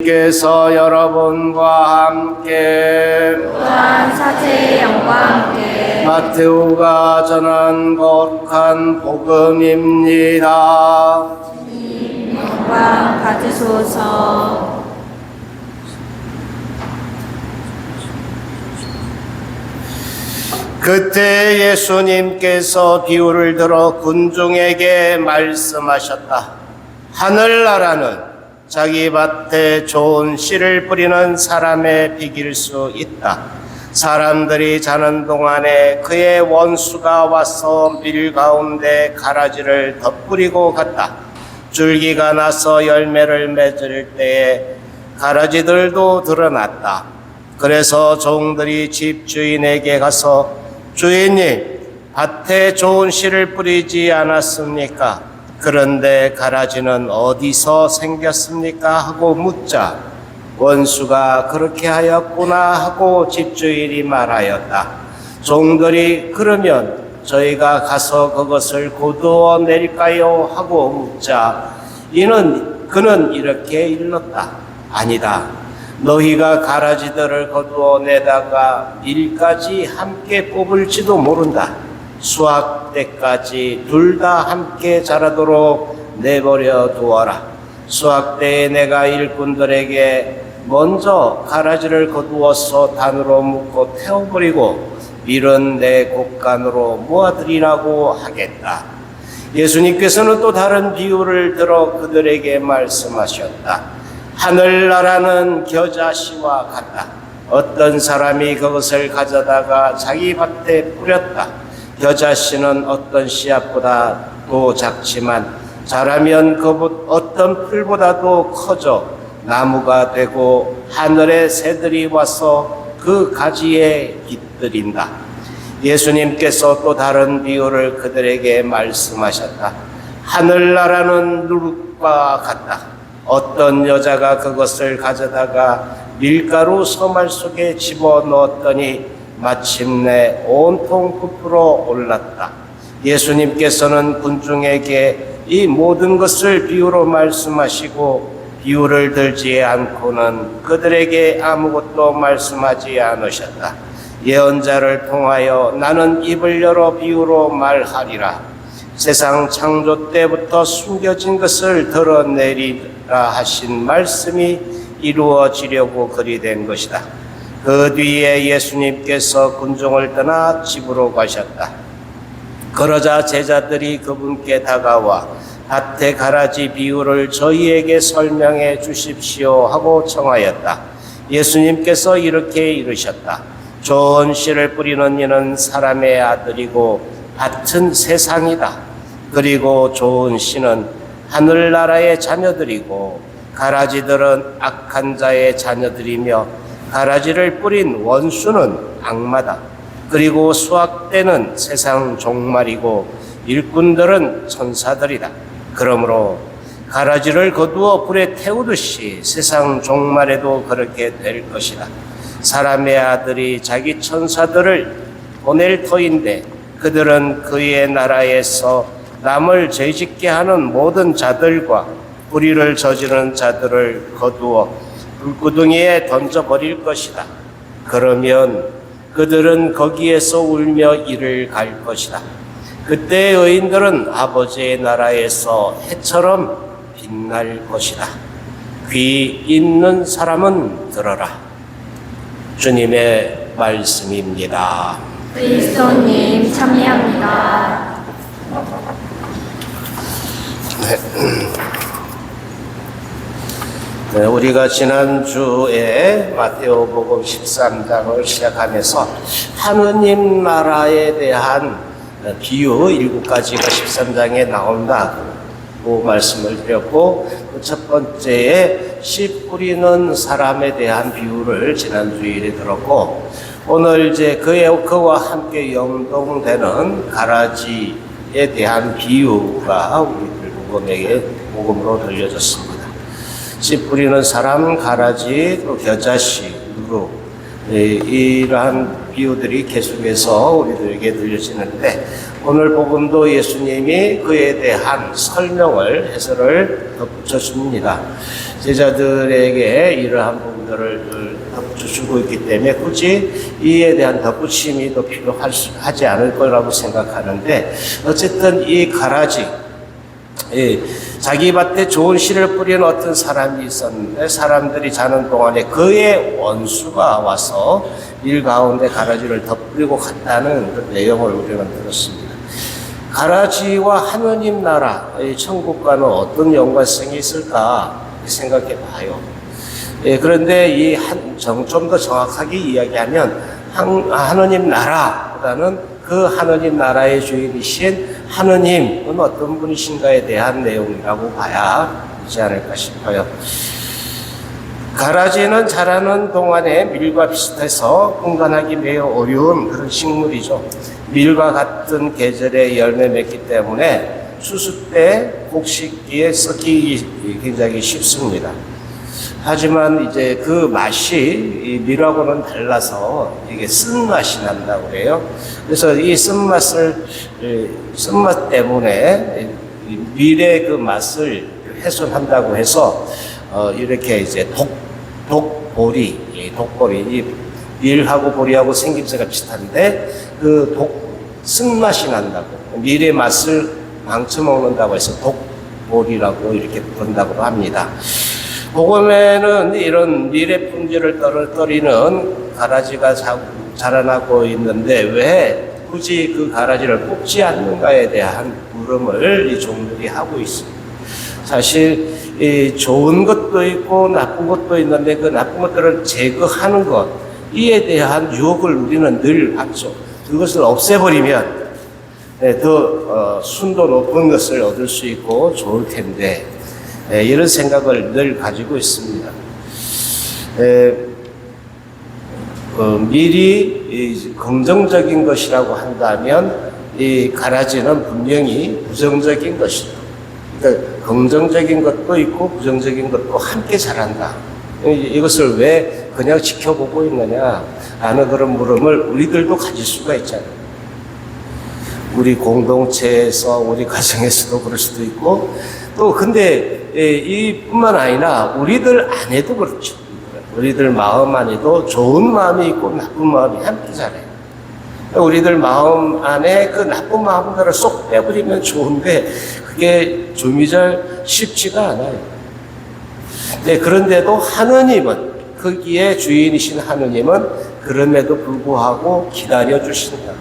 께서 여러분과 함께 또한 사제의 영과 함께 마테오가 전한 거룩한 복음입니다. 영광 받으소서. 그때 예수님께서 비유를 들어 군중에게 말씀하셨다. 하늘나라는 자기 밭에 좋은 씨를 뿌리는 사람에 비길 수 있다. 사람들이 자는 동안에 그의 원수가 와서 밀 가운데 가라지를 덧뿌리고 갔다. 줄기가 나서 열매를 맺을 때에 가라지들도 드러났다. 그래서 종들이 집주인에게 가서 주인님, 밭에 좋은 씨를 뿌리지 않았습니까? 그런데 가라지는 어디서 생겼습니까? 하고 묻자 원수가 그렇게 하였구나 하고 집주인이 말하였다. 종들이 그러면 저희가 가서 그것을 거두어 낼까요? 하고 묻자 그는 이렇게 일렀다. 아니다. 너희가 가라지들을 거두어 내다가 밀까지 함께 뽑을지도 모른다. 수확 때까지 둘 다 함께 자라도록 내버려 두어라. 수확 때에 내가 일꾼들에게 먼저 가라지를 거두어서 단으로 묶고 태워버리고 밀은 내 곡간으로 모아들이라고 하겠다. 예수님께서는 또 다른 비유를 들어 그들에게 말씀하셨다. 하늘나라는 겨자씨와 같다. 어떤 사람이 그것을 가져다가 자기 밭에 뿌렸다. 겨자씨는 어떤 씨앗보다도 작지만 자라면 그 어떤 풀보다도 커져 나무가 되고 하늘의 새들이 와서 그 가지에 깃들인다. 예수님께서 또 다른 비유를 그들에게 말씀하셨다. 하늘나라는 누룩과 같다. 어떤 여자가 그것을 가져다가 밀가루 서말 속에 집어넣었더니 마침내 온통 부풀어 올랐다. 예수님께서는 군중에게 이 모든 것을 비유로 말씀하시고 비유를 들지 않고는 그들에게 아무것도 말씀하지 않으셨다. 예언자를 통하여 나는 입을 열어 비유로 말하리라. 세상 창조 때부터 숨겨진 것을 드러내리라 하신 말씀이 이루어지려고 그리 된 것이다. 그 뒤에 예수님께서 군중을 떠나 집으로 가셨다. 그러자 제자들이 그분께 다가와 밭의 가라지 비유를 저희에게 설명해 주십시오 하고 청하였다. 예수님께서 이렇게 이르셨다. 좋은 씨를 뿌리는 이는 사람의 아들이고 밭은 세상이다. 그리고 좋은 씨는 하늘나라의 자녀들이고 가라지들은 악한 자의 자녀들이며 가라지를 뿌린 원수는 악마다. 그리고 수확 때는 세상 종말이고 일꾼들은 천사들이다. 그러므로 가라지를 거두어 불에 태우듯이 세상 종말에도 그렇게 될 것이다. 사람의 아들이 자기 천사들을 보낼 터인데 그들은 그의 나라에서 남을 죄짓게 하는 모든 자들과 불의를 저지르는 자들을 거두어 불구덩이에 던져버릴 것이다. 그러면 그들은 거기에서 울며 이를 갈 것이다. 그때 의인들은 아버지의 나라에서 해처럼 빛날 것이다. 귀 있는 사람은 들어라. 주님의 말씀입니다. 그리스도님 참여합니다. 네, 우리가 지난주에 마테오복음 13장을 시작하면서 하느님 나라에 대한 비유 7가지가 13장에 나온다고 말씀을 드렸고 첫 번째에 씨 뿌리는 사람에 대한 비유를 지난 주일에 들었고 오늘 이제 그와 함께 연동되는 가라지에 대한 비유가 우리들 복음으로 들려졌습니다. 씨 뿌리는 사람, 가라지, 또 겨자씨, 누룩 이러한 비유들이 계속해서 우리들에게 들려지는데 오늘 복음도 예수님이 그에 대한 설명을 해설을 덧붙여 줍니다. 제자들에게 이러한 부분들을 덧붙여 주고 있기 때문에 굳이 이에 대한 덧붙임이 더 필요하지 않을 거라고 생각하는데, 어쨌든 이 가라지, 자기 밭에 좋은 씨를 뿌리는 어떤 사람이 있었는데, 사람들이 자는 동안에 그의 원수가 와서 밀 가운데 가라지를 덧뿌리고 갔다는 그 내용을 우리는 들었습니다. 가라지와 하느님 나라, 천국과는 어떤 연관성이 있을까 생각해 봐요. 그런데 좀 더 정확하게 이야기하면 하느님 나라보다는 그 하느님 나라의 주인이신 하느님은 어떤 분이신가에 대한 내용이라고 봐야 되지 않을까 싶어요. 가라지는 자라는 동안에 밀과 비슷해서 분간하기 매우 어려운 그런 식물이죠. 밀과 같은 계절에 열매 맺기 때문에 추수 때 곡식기에 썩기 굉장히 쉽습니다. 하지만 이제 그 맛이 이 밀하고는 달라서 이게 쓴맛이 난다고 그래요. 그래서 이 쓴맛 때문에 밀의 그 맛을 훼손한다고 해서 이렇게 이제 독보리, 이 밀하고 보리하고 생김새가 비슷한데 쓴맛이 난다고, 밀의 맛을 망쳐먹는다고 해서 독보리라고 이렇게 부른다고 합니다. 복음에는 이런 밀의 품질을 떨어뜨리는 가라지가 자라나고 있는데 왜 굳이 그 가라지를 뽑지 않는가에 대한 물음을 이 종들이 하고 있습니다. 사실 좋은 것도 있고 나쁜 것도 있는데 그 나쁜 것들을 제거하는 것, 이에 대한 유혹을 우리는 늘 받죠. 그것을 없애버리면 더 순도 높은 것을 얻을 수 있고 좋을 텐데, 이런 생각을 늘 가지고 있습니다. 밀이 긍정적인 것이라고 한다면 이 가라지는 분명히 부정적인 것이다. 그러니까 긍정적인 것도 있고 부정적인 것도 함께 자란다. 이것을 왜 그냥 지켜보고 있느냐 하는 그런 물음을 우리들도 가질 수가 있잖아요. 우리 공동체에서, 우리 가정에서도 그럴 수도 있고, 또 근데 이뿐만 아니라 우리들 안에도 그렇죠. 우리들 마음 안에도 좋은 마음이 있고 나쁜 마음이 함께 자라요. 우리들 마음 안에 그 나쁜 마음들을 쏙 빼버리면 좋은데 그게 조미절 쉽지가 않아요. 그런데도 하느님은, 거기에 주인이신 하느님은 그럼에도 불구하고 기다려주신다.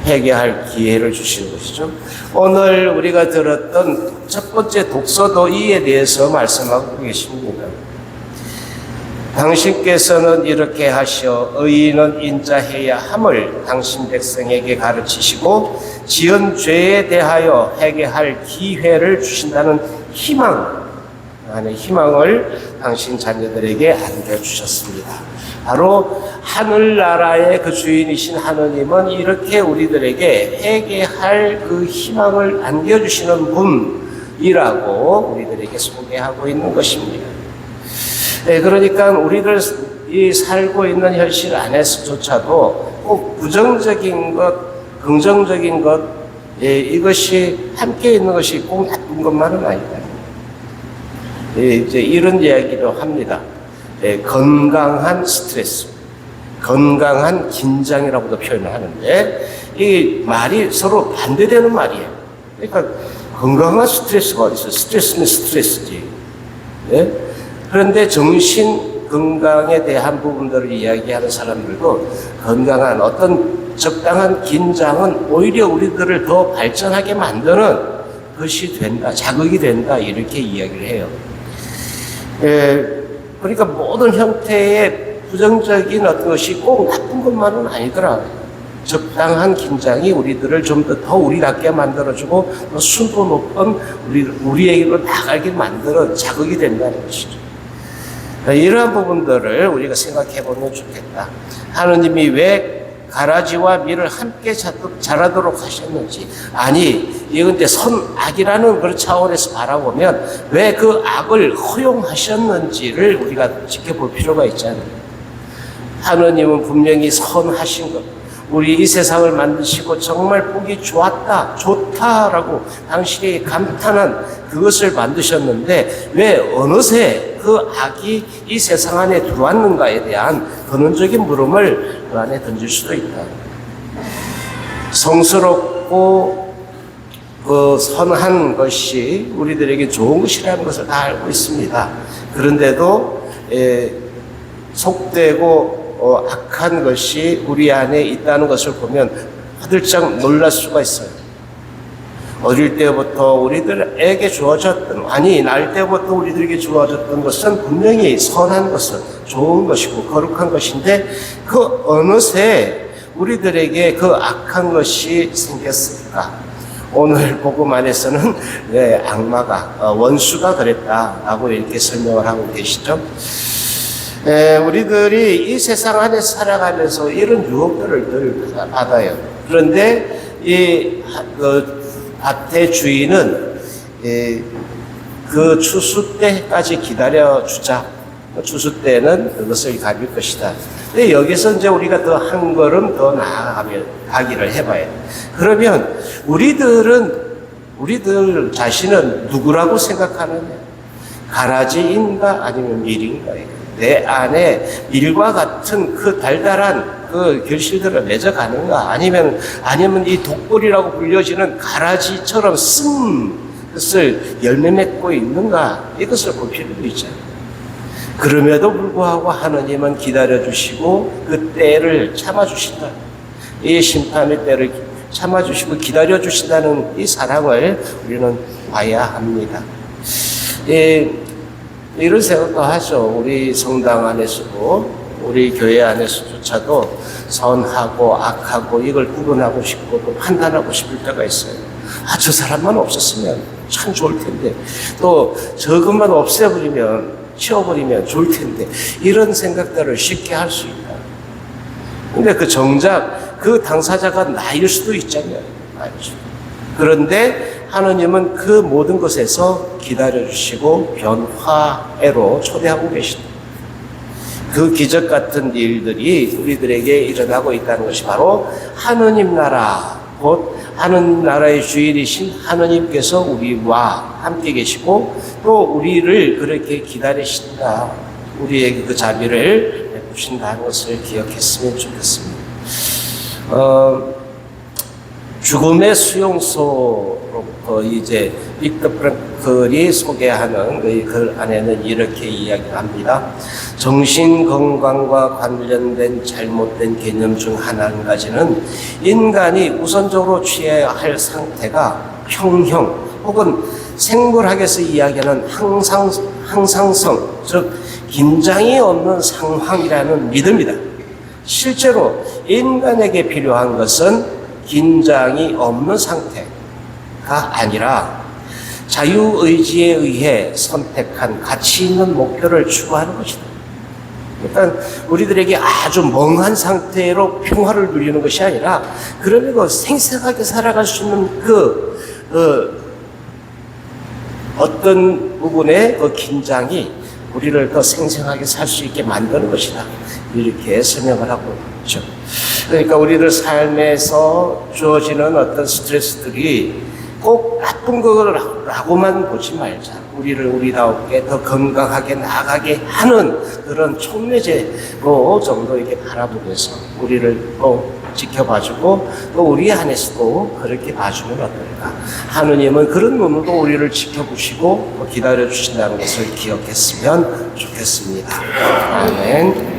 회개할 기회를 주시는 것이죠. 오늘 우리가 들었던 첫 번째 독서도 이에 대해서 말씀하고 계십니다. 당신께서는 이렇게 하시어 의인은 인자해야 함을 당신 백성에게 가르치시고 지은 죄에 대하여 회개할 기회를 주신다는 희망을 당신 자녀들에게 안겨주셨습니다. 바로 하늘나라의 그 주인이신 하느님은 이렇게 우리들에게 회개할 그 희망을 안겨주시는 분이라고 우리들에게 소개하고 있는 것입니다. 그러니까 우리들이 살고 있는 현실 안에서조차도 꼭 부정적인 것, 긍정적인 것, 이것이 함께 있는 것이 꼭 나쁜 것만은 아니다. 이제 이런 이야기도 합니다. 건강한 스트레스, 건강한 긴장이라고도 표현을 하는데, 이 말이 서로 반대되는 말이에요. 그러니까 건강한 스트레스가 어디 있어요? 스트레스는 스트레스지. 그런데 정신 건강에 대한 부분들을 이야기하는 사람들도 건강한 어떤 적당한 긴장은 오히려 우리들을 더 발전하게 만드는 것이 된다, 자극이 된다, 이렇게 이야기를 해요. 그러니까 모든 형태의 부정적인 어떤 것이 꼭 나쁜 것만은 아니더라. 적당한 긴장이 우리들을 좀 더 우리답게 만들어주고 더 순도 높은 우리에게로 나가게 만들어 자극이 된다는 것이죠. 이러한 부분들을 우리가 생각해 보면 좋겠다. 하느님이 왜 가라지와 밀을 함께 자라도록 하셨는지, 아니 이건 이제 선악이라는 그런 차원에서 바라보면 왜 그 악을 허용하셨는지를 우리가 지켜볼 필요가 있잖아요. 하느님은 분명히 선하신 것, 우리 이 세상을 만드시고 정말 보기 좋다라고 당신이 감탄한 그것을 만드셨는데 왜 어느새 그 악이 이 세상 안에 들어왔는가에 대한 근원적인 물음을 그 안에 던질 수도 있다. 성스럽고 그 선한 것이 우리들에게 좋은 것이라는 것을 다 알고 있습니다. 그런데도 속되고 악한 것이 우리 안에 있다는 것을 보면 화들짝 놀랄 수가 있어요. 어릴 때부터 우리들에게 주어졌던, 날 때부터 우리들에게 주어졌던 것은 분명히 선한 것은 좋은 것이고 거룩한 것인데 그 어느새 우리들에게 그 악한 것이 생겼을까? 오늘 복음 안에서는 악마가, 원수가 그랬다라고 이렇게 설명을 하고 계시죠. 우리들이 이 세상 안에 살아가면서 이런 유혹들을 늘 받아요. 그런데 이 밭의 주인은 그 추수 때까지 기다려주자. 추수 때는 그것을 가질 것이다. 근데 여기서 이제 우리가 더 한 걸음 더 나아가기를 해봐야 돼. 그러면 우리들 자신은 누구라고 생각하느냐? 가라지인가 아니면 밀인가? 내 안에 밀과 같은 그 달달한 그 결실들을 맺어가는가? 아니면 이 독보리라고 불려지는 가라지처럼 쓴 것을 열매 맺고 있는가? 이것을 볼 필요도 있잖아요. 그럼에도 불구하고 하느님은 기다려주시고 그 때를 참아주신다. 이 심판의 때를 참아주시고 기다려주신다는 이 사랑을 우리는 봐야 합니다. 이런 생각도 하죠. 우리 성당 안에서도 우리 교회 안에서조차도 선하고 악하고 이걸 구분하고 싶고 또 판단하고 싶을 때가 있어요. 저 사람만 없었으면 참 좋을 텐데 또 저것만 치워버리면 좋을 텐데 이런 생각들을 쉽게 할 수 있다. 근데 그 정작 그 당사자가 나일 수도 있잖아요. 그런데 하느님은 그 모든 것에서 기다려주시고 변화해로 초대하고 계십니다. 그 기적 같은 일들이 우리들에게 일어나고 있다는 것이 바로 하느님 나라, 곧 하는 나라의 주인이신 하느님께서 우리와 함께 계시고 또 우리를 그렇게 기다리신다. 우리에게 그 자비를 베푸신다는 것을 기억했으면 좋겠습니다. 죽음의 수용소로부터 이제 빅터 프랭클이 소개하는 그 글 안에는 이렇게 이야기합니다. 정신 건강과 관련된 잘못된 개념 중 한 가지는 인간이 우선적으로 취해야 할 상태가 평형 혹은 생물학에서 이야기하는 항상성, 즉 긴장이 없는 상황이라는 믿음이다. 실제로 인간에게 필요한 것은 긴장이 없는 상태가 아니라 자유의지에 의해 선택한 가치 있는 목표를 추구하는 것이다. 그러니까 우리들에게 아주 멍한 상태로 평화를 누리는 것이 아니라 그러면 생생하게 살아갈 수 있는 어떤 부분의 그 긴장이 우리를 더 생생하게 살 수 있게 만드는 것이다. 이렇게 설명을 하고 있죠. 그러니까 우리들 삶에서 주어지는 어떤 스트레스들이 꼭 나쁜 거라고만 보지 말자. 우리를 우리다웠게 더 건강하게 나아가게 하는 그런 촉매제로 정도 이렇게 바라보면서 우리를 또 지켜봐주고 또 우리 안에서도 그렇게 봐주면 어떨까. 하느님은 그런 눈으로 우리를 지켜보시고 기다려주신다는 것을 기억했으면 좋겠습니다. 아멘.